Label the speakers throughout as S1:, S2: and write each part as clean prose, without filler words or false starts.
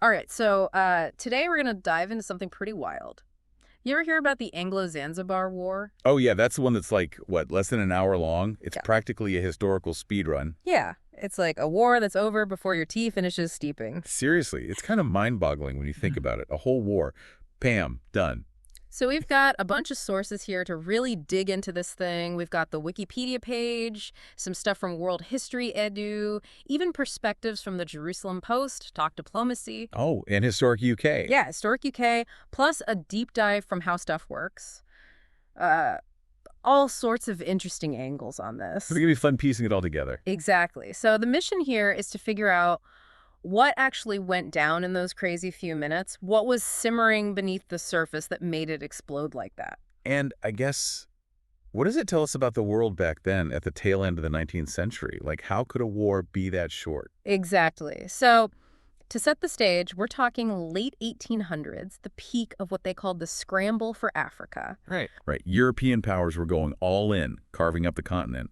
S1: All right, so today we're going to dive into something pretty wild. You ever hear about the Anglo-Zanzibar War?
S2: Oh, yeah, that's the one that's like, what, less than an hour long? It's
S1: Yeah.
S2: practically a historical speed run.
S1: Yeah, it's like a war that's over before your tea finishes steeping.
S2: Seriously, it's kind of mind-boggling when you think about it. A whole war. Bam, done.
S1: So we've got a bunch of sources here to really dig into this thing. We've got the Wikipedia page, some stuff from World History Edu, even perspectives from the Jerusalem Post, Talk Diplomacy.
S2: Oh, and historic UK.
S1: Yeah, Historic UK, plus a deep dive from How Stuff Works. All sorts of interesting angles on this.
S2: It's going to be fun piecing it all together.
S1: Exactly. So the mission here is to figure out what actually went down in those crazy few minutes, what was simmering beneath the surface that made it explode like that.
S2: And I guess, what does it tell us about the world back then at the tail end of the 19th century? Like, how could a war be that short?
S1: Exactly. So to set the stage, we're talking late 1800s, the peak of what they called the scramble for Africa.
S2: Right. European powers were going all in, carving up the continent.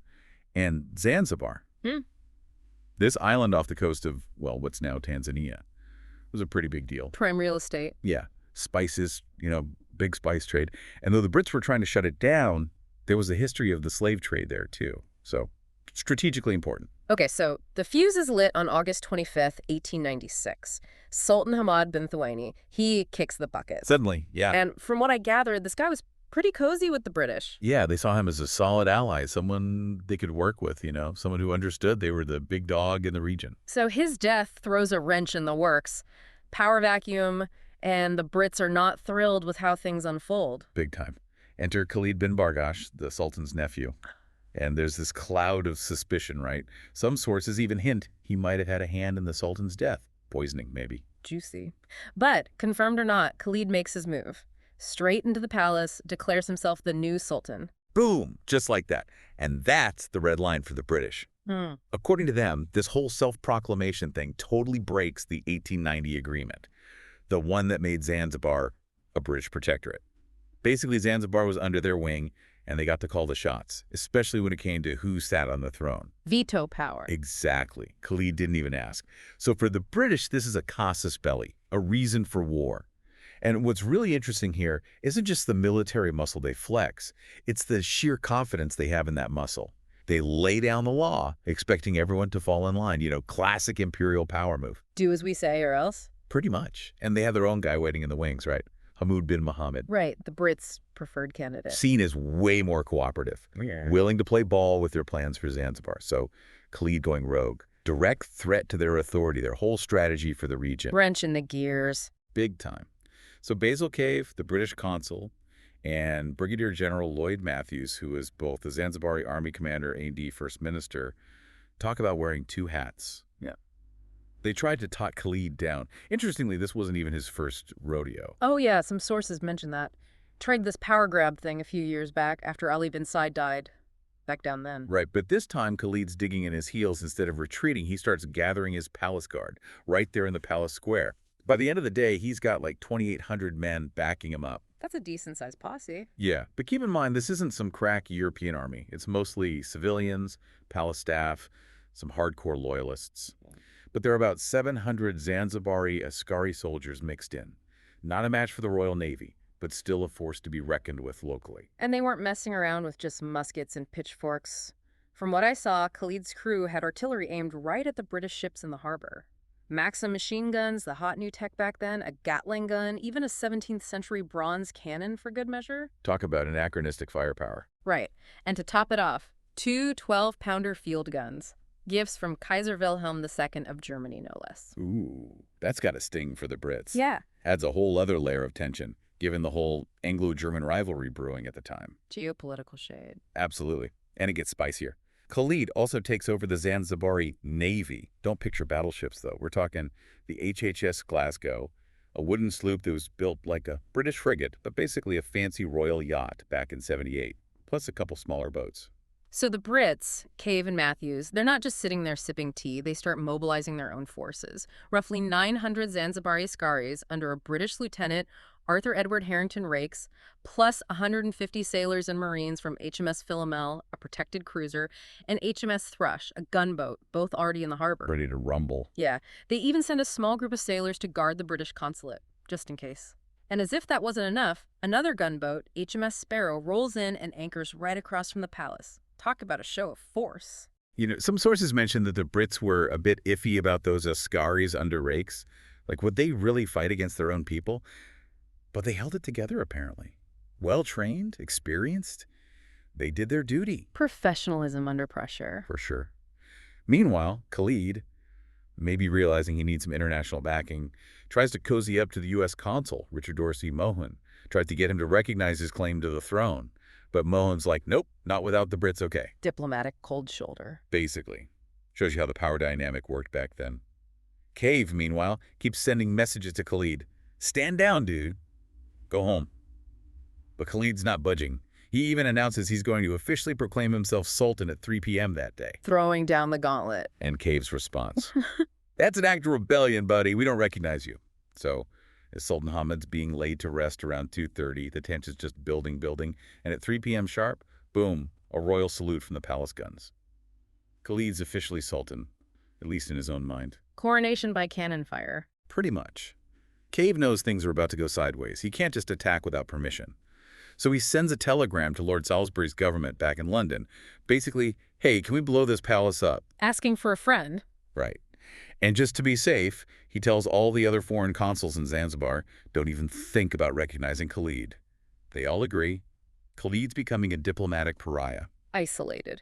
S2: And Zanzibar, this island off the coast of, well, what's now Tanzania, was a pretty big deal.
S1: Prime real estate.
S2: Yeah. Spices, big spice trade. And though the Brits were trying to shut it down, there was a history of the slave trade there, too. So, strategically important.
S1: Okay, so the fuse is lit on August 25th, 1896. Sultan Hamad bin Thuwaini, he kicks the bucket.
S2: Suddenly, yeah.
S1: And from what I gathered, this guy was pretty cozy with the British.
S2: Yeah, they saw him as a solid ally, someone they could work with, someone who understood they were the big dog in the region.
S1: So his death throws a wrench in the works. Power vacuum, and the Brits are not thrilled with how things unfold.
S2: Big time. Enter Khalid bin Barghash, the Sultan's nephew. And there's this cloud of suspicion, right? Some sources even hint he might have had a hand in the Sultan's death. Poisoning, maybe.
S1: Juicy. But, confirmed or not, Khalid makes his move. Straight into the palace, declares himself the new Sultan.
S2: Boom! Just like that. And that's the red line for the British. According to them, this whole self-proclamation thing totally breaks the 1890 agreement, the one that made Zanzibar a British protectorate. Basically, Zanzibar was under their wing, and they got to call the shots, especially when it came to who sat on the throne.
S1: Veto power.
S2: Exactly. Khalid didn't even ask. So for the British, this is a casus belli, a reason for war. And what's really interesting here isn't just the military muscle they flex, it's the sheer confidence they have in that muscle. They lay down the law, expecting everyone to fall in line, classic imperial power move.
S1: Do as we say or else?
S2: Pretty much. And they have their own guy waiting in the wings, right? Hamoud bin Mohammed.
S1: Right, the Brits' preferred candidate.
S2: Seen as way more cooperative, willing to play ball with their plans for Zanzibar. So Khalid going rogue. Direct threat to their authority, their whole strategy for the region.
S1: Wrench in the gears.
S2: Big time. So Basil Cave, the British consul, and Brigadier General Lloyd Matthews, who was both the Zanzibari Army Commander and First Minister, talk about wearing two hats. Yeah. They tried to talk Khalid down. Interestingly, this wasn't even his first rodeo.
S1: Oh yeah, some sources mention that. Tried this power grab thing a few years back after Ali bin Said died. Back down then.
S2: Right, but this time Khalid's digging in his heels instead of retreating. He starts gathering his palace guard right there in the palace square. By the end of the day, he's got like 2,800 men backing him up.
S1: That's a decent-sized posse.
S2: Yeah, but keep in mind, this isn't some crack European army. It's mostly civilians, palace staff, some hardcore loyalists. But there are about 700 Zanzibari Askari soldiers mixed in. Not a match for the Royal Navy, but still a force to be reckoned with locally.
S1: And they weren't messing around with just muskets and pitchforks. From what I saw, Khalid's crew had artillery aimed right at the British ships in the harbor. Maxim machine guns, the hot new tech back then, a Gatling gun, even a 17th century bronze cannon for good measure.
S2: Talk about anachronistic firepower.
S1: Right. And to top it off, two 12-pounder field guns. Gifts from Kaiser Wilhelm II of Germany, no less.
S2: Ooh, that's got a sting for the Brits.
S1: Yeah.
S2: Adds a whole other layer of tension, given the whole Anglo-German rivalry brewing at the time.
S1: Geopolitical shade.
S2: Absolutely. And it gets spicier. Khalid also takes over the Zanzibari Navy. Don't picture battleships, though. We're talking the HHS Glasgow, a wooden sloop that was built like a British frigate, but basically a fancy royal yacht back in '78, plus a couple smaller boats.
S1: So the Brits, Cave and Matthews, they're not just sitting there sipping tea. They start mobilizing their own forces. Roughly 900 Zanzibari Askaris under a British lieutenant Arthur Edward Harrington rakes, plus 150 sailors and Marines from HMS Philomel, a protected cruiser, and HMS Thrush, a gunboat, both already in the harbor.
S2: Ready to rumble.
S1: Yeah, they even send a small group of sailors to guard the British consulate, just in case. And as if that wasn't enough, another gunboat, HMS Sparrow, rolls in and anchors right across from the palace. Talk about a show of force.
S2: You know, some sources mention that the Brits were a bit iffy about those Askaris under rakes. Like, would they really fight against their own people? But they held it together, apparently. Well-trained, experienced. They did their duty.
S1: Professionalism under pressure.
S2: For sure. Meanwhile, Khalid, maybe realizing he needs some international backing, tries to cozy up to the U.S. consul, Richard Dorsey Mohun, tries to get him to recognize his claim to the throne. But Mohun's like, nope, not without the Brits, okay.
S1: Diplomatic cold shoulder.
S2: Basically. Shows you how the power dynamic worked back then. Cave, meanwhile, keeps sending messages to Khalid. Stand down, dude. Go home. But Khalid's not budging. He even announces he's going to officially proclaim himself Sultan at 3 p.m. that day.
S1: Throwing down the gauntlet.
S2: And Cave's response. That's an act of rebellion, buddy. We don't recognize you. So, as Sultan Hamid's being laid to rest around 2:30, the tension's just building, and at 3 p.m. sharp, boom, a royal salute from the palace guns. Khalid's officially Sultan, at least in his own mind.
S1: Coronation by cannon fire.
S2: Pretty much. Cave knows things are about to go sideways. He can't just attack without permission. So he sends a telegram to Lord Salisbury's government back in London. Basically, hey, can we blow this palace up?
S1: Asking for a friend.
S2: Right. And just to be safe, he tells all the other foreign consuls in Zanzibar, don't even think about recognizing Khalid. They all agree. Khalid's becoming a diplomatic pariah.
S1: Isolated.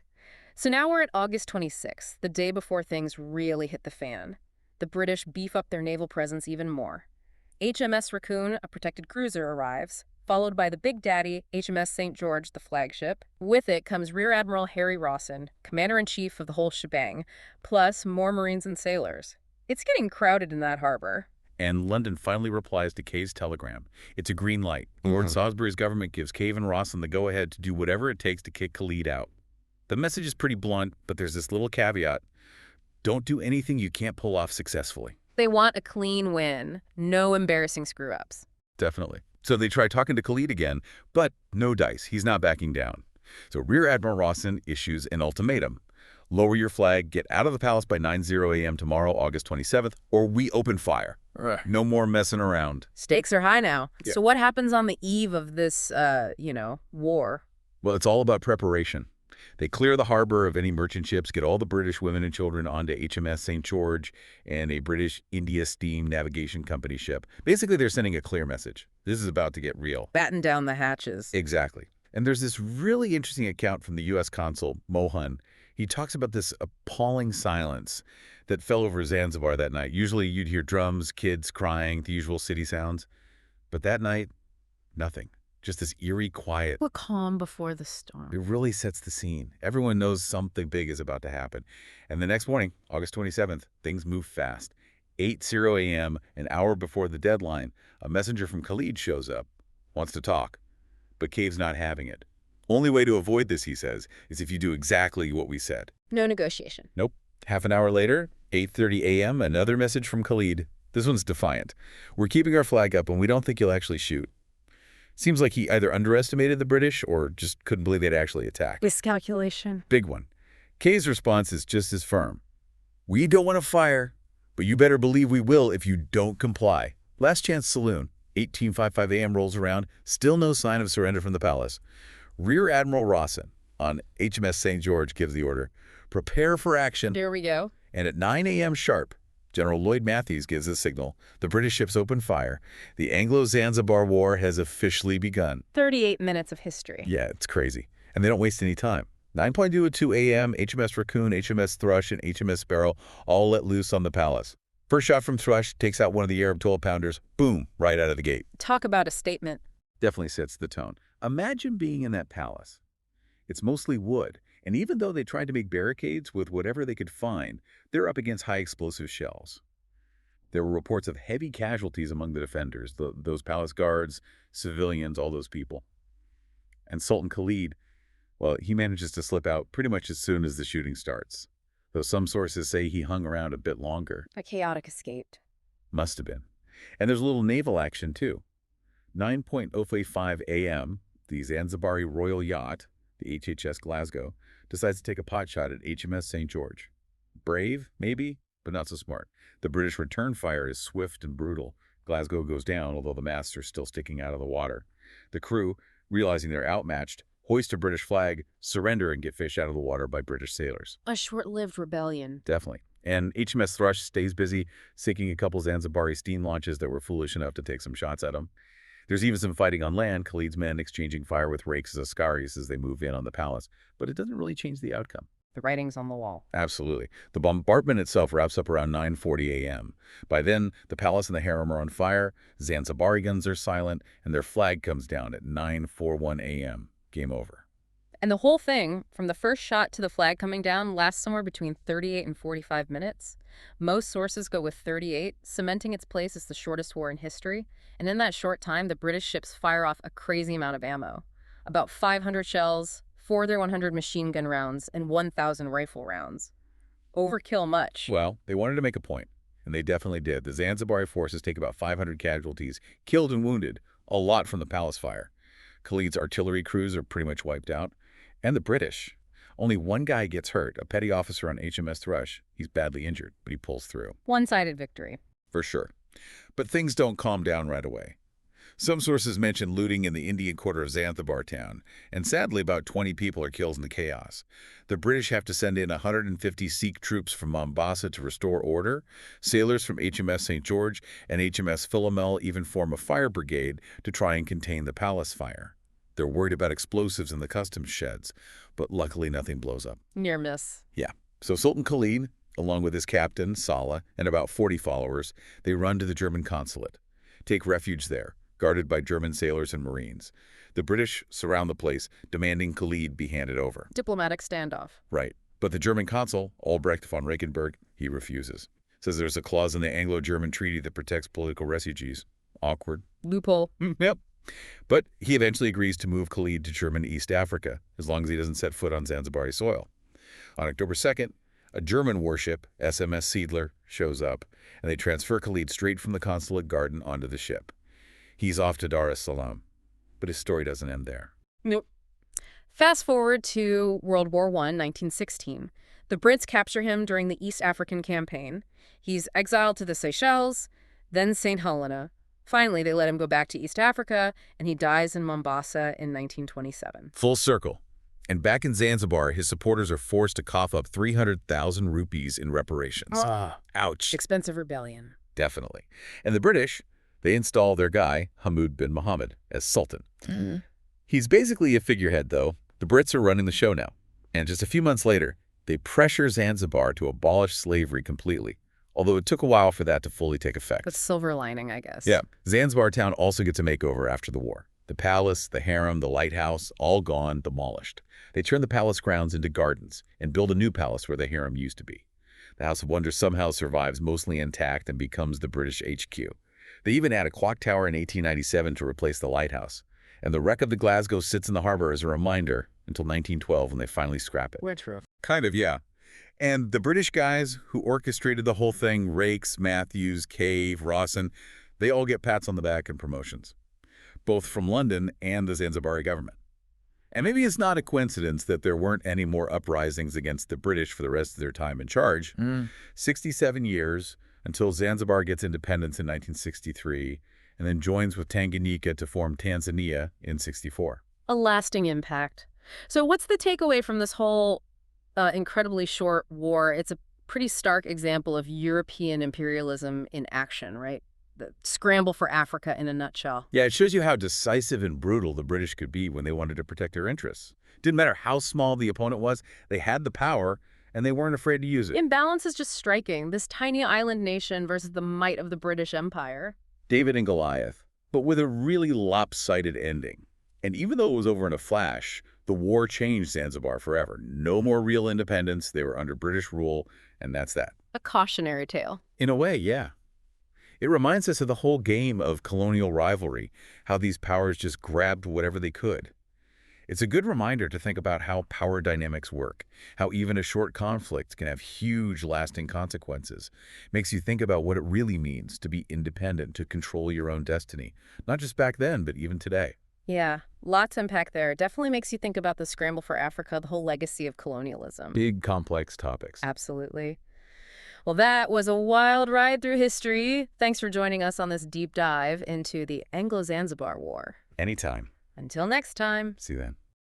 S1: So now we're at August 26th, the day before things really hit the fan. The British beef up their naval presence even more. HMS Raccoon, a protected cruiser, arrives, followed by the Big Daddy, HMS St. George, the flagship. With it comes Rear Admiral Harry Rawson, commander-in-chief of the whole shebang, plus more Marines and sailors. It's getting crowded in that harbor.
S2: And London finally replies to Cave's telegram. It's a green light. Lord Salisbury's government gives Cave and Rawson the go-ahead to do whatever it takes to kick Khalid out. The message is pretty blunt, but there's this little caveat. Don't do anything you can't pull off successfully.
S1: They want a clean win, no embarrassing screw-ups.
S2: Definitely. So they try talking to Khalid again, but no dice. He's not backing down. So Rear Admiral Rawson issues an ultimatum. Lower your flag, get out of the palace by 9:00 a.m. tomorrow, August 27th, or we open fire. No more messing around.
S1: Stakes are high now.
S2: Yeah.
S1: So what happens on the eve of this, war?
S2: Well, it's all about preparation. They clear the harbor of any merchant ships, get all the British women and children onto HMS St. George and a British India Steam Navigation Company ship. Basically, they're sending a clear message. This is about to get real.
S1: Batten down the hatches.
S2: Exactly. And there's this really interesting account from the U.S. consul, Mohun. He talks about this appalling silence that fell over Zanzibar that night. Usually you'd hear drums, kids crying, the usual city sounds. But that night, nothing. Just this eerie quiet.
S1: A calm before the storm.
S2: It really sets the scene. Everyone knows something big is about to happen. And the next morning, August 27th, things move fast. 8:00 a.m., an hour before the deadline, a messenger from Khalid shows up, wants to talk. But Cave's not having it. Only way to avoid this, he says, is if you do exactly what we said.
S1: No negotiation.
S2: Nope. Half an hour later, 8:30 a.m., another message from Khalid. This one's defiant. We're keeping our flag up and we don't think you'll actually shoot. Seems like he either underestimated the British or just couldn't believe they'd actually attack.
S1: Miscalculation.
S2: Big one. Kay's response is just as firm. We don't want to fire, but you better believe we will if you don't comply. Last chance saloon. 18:55 a.m. rolls around. Still no sign of surrender from the palace. Rear Admiral Rawson on HMS St. George gives the order. Prepare for action.
S1: There we go.
S2: And at 9 a.m. sharp, General Lloyd Matthews gives a signal. The British ships open fire. The Anglo-Zanzibar War has officially begun.
S1: 38 minutes of history.
S2: Yeah, it's crazy. And they don't waste any time. 9:02 a.m., HMS Raccoon, HMS Thrush, and HMS Sparrow all let loose on the palace. First shot from Thrush takes out one of the Arab 12-pounders. Boom, right out of the gate.
S1: Talk about a statement.
S2: Definitely sets the tone. Imagine being in that palace. It's mostly wood. And even though they tried to make barricades with whatever they could find, they're up against high explosive shells. There were reports of heavy casualties among the defenders, those palace guards, civilians, all those people. And Sultan Khalid, well, he manages to slip out pretty much as soon as the shooting starts, though some sources say he hung around a bit longer.
S1: A chaotic escape.
S2: Must have been. And there's a little naval action, too. 9:05 a.m., the Zanzibari Royal Yacht, the HHS Glasgow, decides to take a potshot at HMS St. George. Brave, maybe, but not so smart. The British return fire is swift and brutal. Glasgow goes down, although the masts are still sticking out of the water. The crew, realizing they're outmatched, hoist a British flag, surrender, and get fished out of the water by British sailors.
S1: A short-lived rebellion.
S2: Definitely. And HMS Thrush stays busy, sinking a couple Zanzibari steam launches that were foolish enough to take some shots at him. There's even some fighting on land, Khalid's men exchanging fire with rakes as askaris as they move in on the palace. But it doesn't really change the outcome.
S1: The writing's on the wall.
S2: Absolutely. The bombardment itself wraps up around 9:40 a.m. By then, the palace and the harem are on fire, Zanzibari guns are silent, and their flag comes down at 9:41 a.m. Game over.
S1: And the whole thing, from the first shot to the flag coming down, lasts somewhere between 38 and 45 minutes. Most sources go with 38, cementing its place as the shortest war in history. And in that short time, the British ships fire off a crazy amount of ammo. About 500 shells, 4 of their 100 machine gun rounds, and 1,000 rifle rounds. Overkill much.
S2: Well, they wanted to make a point, and they definitely did. The Zanzibari forces take about 500 casualties, killed and wounded, a lot from the palace fire. Khalid's artillery crews are pretty much wiped out. And the British. Only one guy gets hurt, a petty officer on HMS Thrush. He's badly injured, but he pulls through.
S1: One-sided victory.
S2: For sure. But things don't calm down right away. Some sources mention looting in the Indian quarter of Zanzibar town, and sadly about 20 people are killed in the chaos. The British have to send in 150 Sikh troops from Mombasa to restore order. Sailors from HMS St. George and HMS Philomel even form a fire brigade to try and contain the palace fire. They're worried about explosives in the customs sheds, but luckily nothing blows up.
S1: Near miss.
S2: Yeah. So Sultan Khalid, along with his captain, Salah, and about 40 followers, they run to the German consulate, take refuge there, guarded by German sailors and Marines. The British surround the place, demanding Khalid be handed over.
S1: Diplomatic standoff.
S2: Right. But the German consul, Albrecht von Reichenberg, he refuses. Says there's a clause in the Anglo-German treaty that protects political refugees. Awkward.
S1: Loophole.
S2: Yep. But he eventually agrees to move Khalid to German East Africa, as long as he doesn't set foot on Zanzibari soil. On October 2nd, a German warship, SMS Siedler, shows up, and they transfer Khalid straight from the consulate garden onto the ship. He's off to Dar es Salaam, but his story doesn't end there.
S1: Nope. Fast forward to World War I, 1916. The Brits capture him during the East African campaign. He's exiled to the Seychelles, then St. Helena. Finally, they let him go back to East Africa, and he dies in Mombasa in 1927.
S2: Full circle. And back in Zanzibar, his supporters are forced to cough up 300,000 rupees in reparations. Ouch.
S1: Expensive rebellion.
S2: Definitely. And the British, they install their guy, Hamud bin Mohammed, as Sultan. He's basically a figurehead, though. The Brits are running the show now. And just a few months later, they pressure Zanzibar to abolish slavery completely, although it took a while for that to fully take effect.
S1: But silver lining, I guess.
S2: Yeah. Zanzibar town also gets a makeover after the war. The palace, the harem, the lighthouse, all gone, demolished. They turn the palace grounds into gardens and build a new palace where the harem used to be. The House of Wonder somehow survives mostly intact and becomes the British HQ. They even add a clock tower in 1897 to replace the lighthouse. And the wreck of the Glasgow sits in the harbor as a reminder until 1912 when they finally scrap it.
S1: Which roof?
S2: Kind of, yeah. And the British guys who orchestrated the whole thing, Rakes, Matthews, Cave, Rawson, they all get pats on the back and promotions, both from London and the Zanzibari government. And maybe it's not a coincidence that there weren't any more uprisings against the British for the rest of their time in charge. 67 years until Zanzibar gets independence in 1963 and then joins with Tanganyika to form Tanzania in 64.
S1: A lasting impact. So what's the takeaway from this whole incredibly short war? It's a pretty stark example of European imperialism in action, right? The scramble for Africa in a nutshell.
S2: Yeah, it shows you how decisive and brutal the British could be when they wanted to protect their interests. Didn't matter how small the opponent was, they had the power, and they weren't afraid to use it.
S1: Imbalance is just striking. This tiny island nation versus the might of the British Empire.
S2: David and Goliath, but with a really lopsided ending. And even though it was over in a flash, the war changed Zanzibar forever. No more real independence. They were under British rule, and that's that.
S1: A cautionary tale.
S2: In a way, yeah. It reminds us of the whole game of colonial rivalry, how these powers just grabbed whatever they could. It's a good reminder to think about how power dynamics work, how even a short conflict can have huge lasting consequences. Makes you think about what it really means to be independent, to control your own destiny, not just back then, but even today.
S1: Yeah, lots to unpack there. Definitely makes you think about the scramble for Africa, the whole legacy of colonialism.
S2: Big, complex topics.
S1: Absolutely. Well, that was a wild ride through history. Thanks for joining us on this deep dive into the Anglo-Zanzibar War.
S2: Anytime.
S1: Until next time.
S2: See you then.